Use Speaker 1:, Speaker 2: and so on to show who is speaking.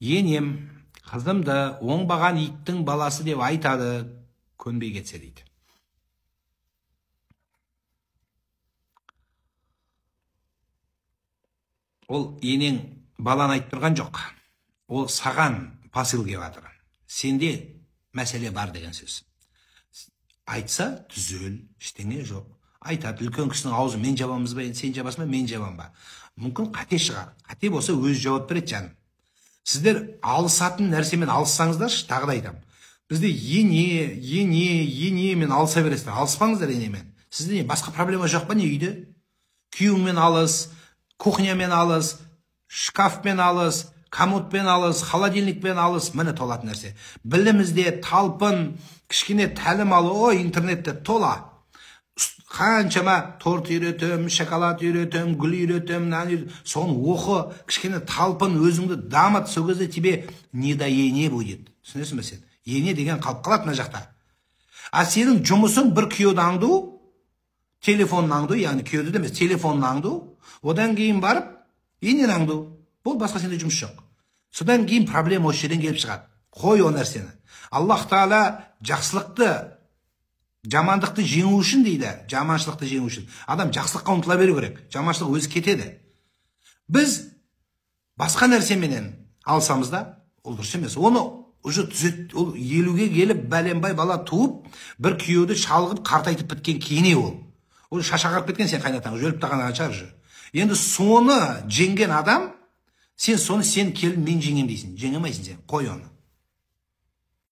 Speaker 1: Енем қызымды оңбаған иттің баласы деп айтады, көнбей кетсе дейді. Ол енең баланы айтып тұрған жоқ. Ол саған посыл келіп жатыр. Сенде мәселе бар деген сөз. Айтса түзел, ештеңе жоқ. Айтады, үлкен кісінің аузы мен жабамыз ба, сен жабасың ба, мен жабам ба. Мүмкін қате шығар. Қате болса өз жауап береді жаным. Сіздер алысатын нәрсемен алыссаңыздаршы, тағы да айтамын. Бізде енемен алыса бересіздер. Алыспаңыздар енемен. Сізде басқа проблема жоқ па не үйде? Күйеуіңмен алыс, кухнямен алыс, шкафпен алыс, комодпен алыс, холодильникпен алыс, міне толатын нәрсе. Білімізде талпын, кішкене тәлім алу, интернетте тола. Қаншама торт үйретем, шоколад үйретем, гүл үйретем, соны оқы, кішкене талпын, өзіңді дамыт, сол кезде тебе недоене будет. Түсінесің бе сен? Ене деген қалып қалады мына жақта. А сенің жұмысың бір күйеуді аңду, телефонын аңду, яғни күйеуді емес, телефонын аңду, одан кейін барып, енен аңду. Бұл басқа сенде жұмыс жоқ. Содан кейін проблема осы жерден келіп шығады. Қой о нәрсені. Аллах Тағала жақсылықты, жамандықты жеңу үшін дейді, жаманшылықты жеңу үшін. Адам жақсылыққа ұмтыла беру керек. Жаманшылық өзі кетеді. Біз басқа нәрсеменен алсамыз да, ол дұрыс емес. Оны уже түзет, ол 50-ге келіп бәленбай бала туып, бір күйеуді шалғып қартайтып біткен кейіне ол. Ол шашағарып кеткен сен қайнатаң, өліп тағанға шығар. Енді соны жеңген адам, сен соны келін мен жеңем дейсің. Жеңемейсің сен. Қой оны.